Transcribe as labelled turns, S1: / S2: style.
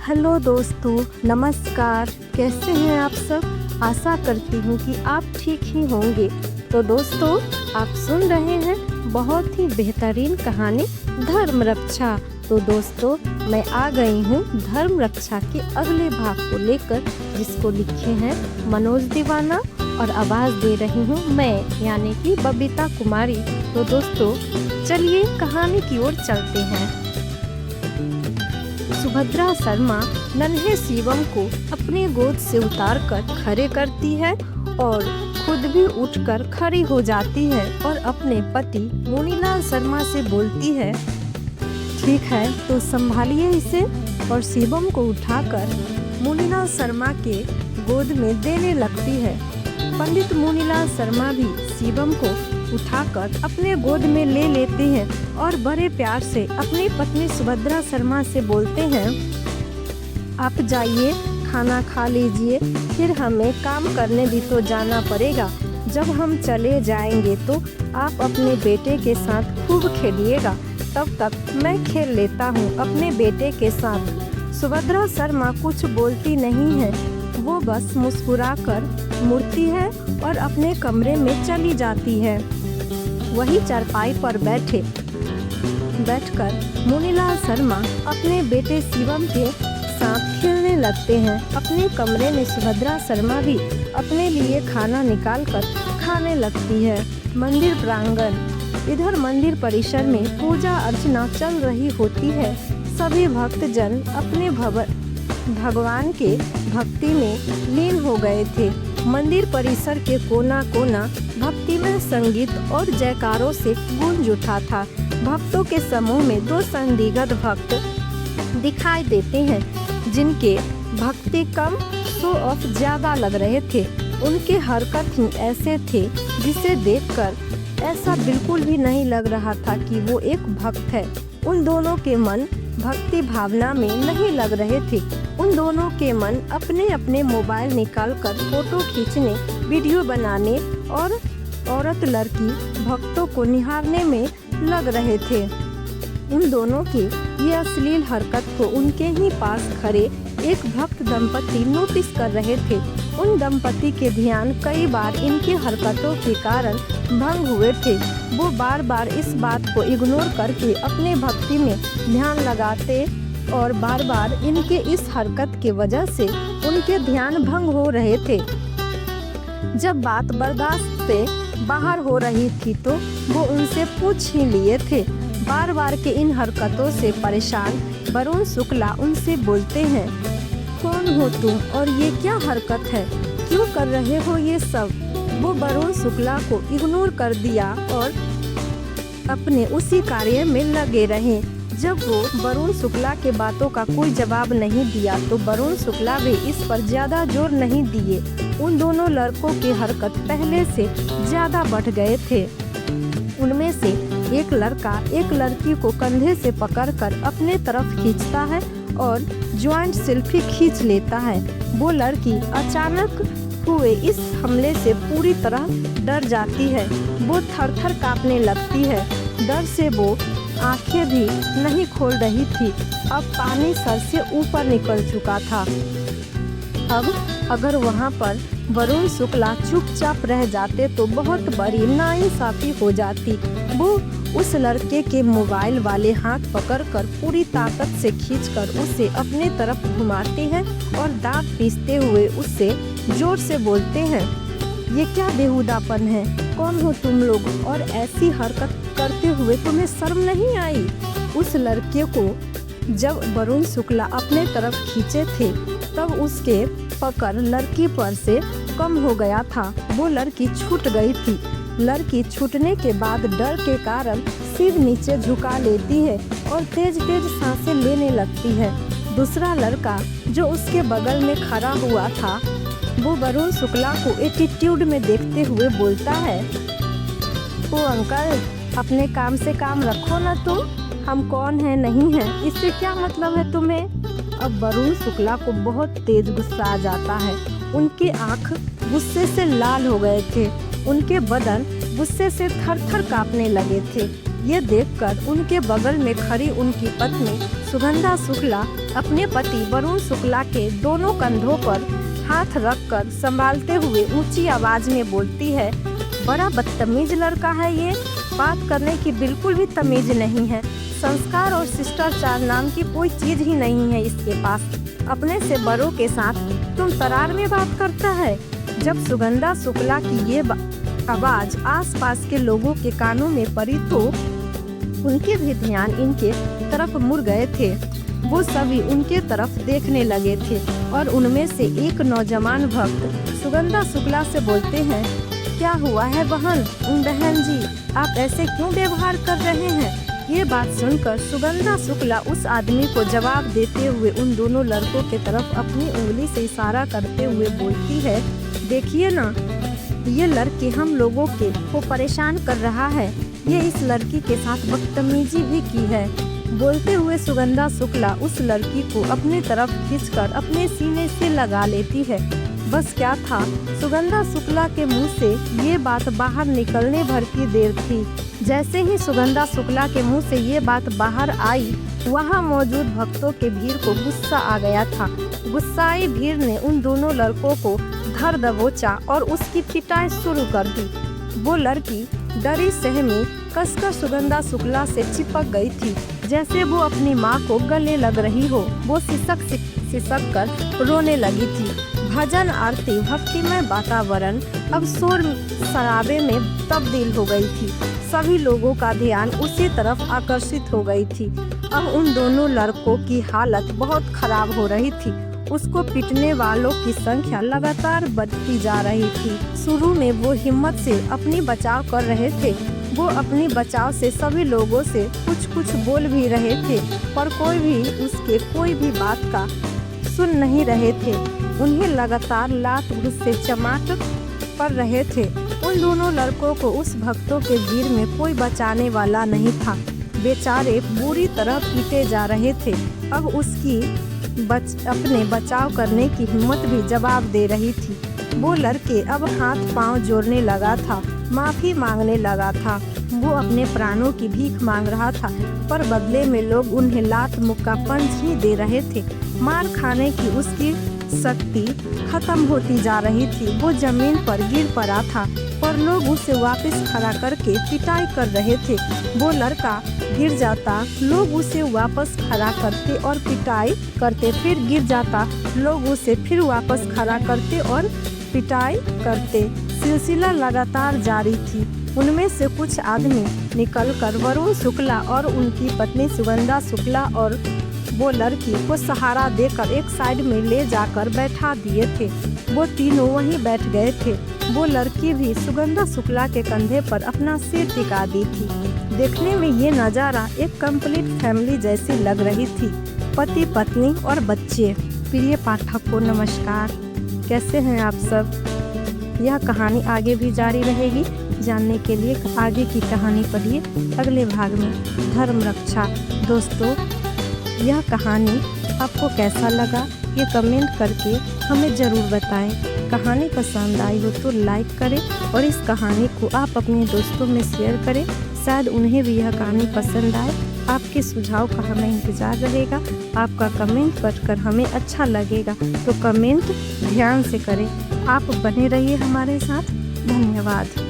S1: Hello दोस्तों, नमस्कार। कैसे हैं आप सब? आशा करती हूँ कि आप ठीक ही होंगे। तो दोस्तों, आप सुन रहे हैं बहुत ही बेहतरीन कहानी धर्म रक्षा। तो दोस्तों, मैं आ गई हूँ धर्म रक्षा के अगले भाग को लेकर, जिसको लिखे हैं मनोज दीवाना और आवाज़ दे रही हूँ मैं, यानी कि बबीता कुमारी। तो दोस्तों, चलिए कहानी की ओर चलते हैं। सुभद्रा शर्मा नन्हे शिवम को अपनी गोद से उतारकर खड़े करती है और खुद भी उठकर खड़ी हो जाती है और अपने पति मुनीलाल शर्मा से बोलती है, ठीक है तो संभालिए इसे। और शिवम को उठाकर मुनीलाल शर्मा के गोद में देने लगती है। पंडित मुनीलाल शर्मा भी शिवम को उठाकर अपने गोद में ले लेते हैं और बड़े प्यार से अपनी पत्नी सुभद्रा शर्मा से बोलते हैं, आप जाइए, खाना खा लीजिए, फिर हमें काम करने भी तो जाना पड़ेगा। जब हम चले जाएंगे तो आप अपने बेटे के साथ खूब खेलिएगा, तब तक मैं खेल लेता हूँ अपने बेटे के साथ। सुभद्रा शर्मा कुछ बोलती नहीं है, वो बस मुस्कुराकर मुड़ती है और अपने कमरे में चली जाती है। वही चारपाई पर बैठकर मुनीलाल शर्मा अपने बेटे शिवम के साथ खेलने लगते हैं। अपने कमरे में सुभद्रा शर्मा भी अपने लिए खाना निकालकर खाने लगती है। मंदिर प्रांगण, इधर मंदिर परिसर में पूजा अर्चना चल रही होती है। सभी भक्तजन अपने भगवान के भक्ति में लीन हो गए थे। मंदिर परिसर के कोना कोना भक्तिमय संगीत और जयकारों से गूंज उठा था। भक्तों के समूह में दो संदिग्ध भक्त दिखाई देते हैं, जिनके भक्ति कम शो ऑफ ज्यादा लग रहे थे। उनके हरकत ही ऐसे थे जिसे देखकर ऐसा बिल्कुल भी नहीं लग रहा था कि वो एक भक्त है। उन दोनों के मन भक्ति भावना में नहीं लग रहे थे। उन दोनों के मन अपने अपने मोबाइल निकालकर फोटो खींचने, वीडियो बनाने और औरत लड़की भक्तों को निहारने में लग रहे थे। उन दोनों की ये अश्लील हरकत को उनके ही पास खड़े एक भक्त दंपति नोटिस कर रहे थे। उन दंपति के ध्यान कई बार इनकी हरकतों के कारण भंग हुए थे। वो बार बार इस बात को इग्नोर करके अपने भक्ति में ध्यान लगाते और बार बार इनके इस हरकत की वजह से उनके ध्यान भंग हो रहे थे। जब बात बर्दाश्त से बाहर हो रही थी तो वो उनसे पूछ ही लिए थे। बार बार के इन हरकतों से परेशान वरुण शुक्ला उनसे बोलते हैं, कौन हो तुम और ये क्या हरकत है, क्यों कर रहे हो ये सब? वो वरुण शुक्ला को इग्नोर कर दिया और अपने उसी कार्य में लगे रहे। जब वो वरुण शुक्ला के बातों का कोई जवाब नहीं दिया तो वरुण शुक्ला भी इस पर ज्यादा जोर नहीं दिए। उन दोनों लड़कों की हरकत पहले से ज्यादा बढ़ गए थे। उनमें से एक लड़का एक लड़की को कंधे से पकड़कर अपने तरफ खींचता है और ज्वाइंट सेल्फी खींच लेता है। वो लड़की अचानक हुए इस हमले से पूरी तरह डर जाती है। वो थर-थर कांपने लगती है। डर से वो आंखें भी नहीं खोल रही थी। अब पानी सर से ऊपर निकल चुका था। अब अगर वहाँ पर वरुण शुक्ला चुपचाप रह जाते तो बहुत बड़ी नाइंसाफी हो जाती। वो उस लड़के के मोबाइल वाले हाथ पकड़कर पूरी ताकत से खींचकर उसे अपने तरफ घुमाते हैं और दांत पीसते हुए उससे जोर से बोलते हैं, ये क्या बेहुदापन है, कौन हो तुम लोग और ऐसी हरकत करते हुए तुम्हें शर्म नहीं आई? उस लड़के को जब वरुण शुक्ला अपने तरफ खींचे थे तब उसके पकड़ लड़की पर से कम हो गया था। वो लड़की छूट गई थी। लड़की छूटने के बाद डर के कारण सिर नीचे झुका लेती है और तेज तेज सांसें लेने लगती है। दूसरा लड़का जो उसके बगल में खड़ा हुआ था वो वरुण शुक्ला को एटीट्यूड में देखते हुए बोलता है, ओ अंकल, अपने काम से काम रखो ना तुम, हम कौन है नहीं है, इससे क्या मतलब है तुम्हें? अब वरुण शुक्ला को बहुत तेज गुस्सा आ जाता है। उनकी आंख गुस्से से लाल हो गए थे। उनके बदन गुस्से से थर-थर कांपने लगे थे। ये देखकर उनके बगल में खड़ी उनकी पत्नी सुगंधा शुक्ला अपने पति वरुण शुक्ला के दोनों कंधों पर हाथ रखकर संभालते हुए ऊंची आवाज में बोलती है, बड़ा बदतमीज लड़का है ये, बात करने की बिल्कुल भी तमीज नहीं है, संस्कार और शिष्टाचार नाम की कोई चीज ही नहीं है इसके पास। अपने से बड़ों के साथ तुम तरार में बात करता है। जब सुगंधा शुक्ला की ये आवाज आसपास के लोगों के कानों में पड़ी तो उनके भी ध्यान इनके तरफ मुड़ गए थे। वो सभी उनके तरफ देखने लगे थे और उनमें से एक नौजवान भक्त सुगंधा शुक्ला से बोलते हैं, क्या हुआ है बहन जी, आप ऐसे क्यों व्यवहार कर रहे हैं? ये बात सुनकर सुगंधा शुक्ला उस आदमी को जवाब देते हुए उन दोनों लड़कों के तरफ अपनी उंगली से इशारा करते हुए बोलती है, देखिए ना, ये लड़के हम लोगों को परेशान कर रहा है, ये इस लड़की के साथ बदतमीजी भी की है। बोलते हुए सुगंधा शुक्ला उस लड़की को अपने तरफ खींचकर अपने सीने से लगा लेती है। बस क्या था, सुगंधा शुक्ला के मुंह से ये बात बाहर निकलने भर की देर थी। जैसे ही सुगंधा शुक्ला के मुंह से ये बात बाहर आई, वहां मौजूद भक्तों के भीड़ को गुस्सा आ गया था। गुस्साई भीड़ ने उन दोनों लड़कों को धर दबोचा और उसकी पिटाई शुरू कर दी। वो लड़की डरी सहमी कसकर सुगंधा शुक्ला से चिपक गई थी, जैसे वो अपनी माँ को गले लग रही हो। वो सिसक कर रोने लगी थी। भजन आरती भक्तिमय वातावरण अब शोर शराबे में तब्दील हो गई थी। सभी लोगों का ध्यान उसी तरफ आकर्षित हो गई थी। अब उन दोनों लड़कों की हालत बहुत खराब हो रही थी। उसको पीटने वालों की संख्या लगातार बढ़ती जा रही थी। शुरू में वो हिम्मत से अपनी बचाव कर रहे थे। वो अपनी बचाव से सभी लोगों से कुछ बोल भी रहे थे, पर कोई भी उसके कोई भी बात का सुन नहीं रहे थे। उन्हें लगातार लात घूस से चमाट कर रहे थे। उन दोनों लड़कों को उस भक्तों के भीड़ में कोई बचाने वाला नहीं था। बेचारे बुरी तरह पीटे जा रहे थे। अब उसकी अपने बचाव करने की हिम्मत भी जवाब दे रही थी। वो लड़के अब हाथ पांव जोड़ने लगा था, माफी मांगने लगा था। वो अपने प्राणों की भीख मांग रहा था, पर बदले में लोग उन्हें लात मुक्का पंच ही दे रहे थे। मार खाने की उसकी शक्ति खत्म होती जा रही थी। वो जमीन पर गिर पड़ा था, पर लोग उसे वापस खड़ा करके पिटाई कर रहे थे। वो लड़का गिर जाता, लोग उसे वापस खड़ा करते और पिटाई करते, फिर गिर जाता, लोग उसे फिर वापस खड़ा करते और पिटाई करते। सिलसिला लगातार जारी थी। उनमें से कुछ आदमी निकलकर वरुण शुक्ला और उनकी पत्नी सुगंधा शुक्ला और वो लड़की को सहारा देकर एक साइड में ले जाकर बैठा दिए थे। वो तीनों वहीं बैठ गए थे। वो लड़की भी सुगंधा शुक्ला के कंधे पर अपना सिर टिका दी थी। देखने में ये नज़ारा एक कंप्लीट फैमिली जैसी लग रही थी। पति पत्नी और बच्चे। प्रिय पाठक को नमस्कार, कैसे हैं आप सब? यह कहानी आगे भी जारी रहेगी। जानने के लिए आगे की कहानी पढ़िए अगले भाग में। धर्म रक्षा। दोस्तों, यह कहानी आपको कैसा लगा ये कमेंट करके हमें ज़रूर बताएं। कहानी पसंद आई हो तो लाइक करें और इस कहानी को आप अपने दोस्तों में शेयर करें, शायद उन्हें भी यह कहानी पसंद आए। आपके सुझाव का हमें इंतज़ार रहेगा। आपका कमेंट पढ़कर हमें अच्छा लगेगा, तो कमेंट ध्यान से करें। आप बने रहिए हमारे साथ। धन्यवाद।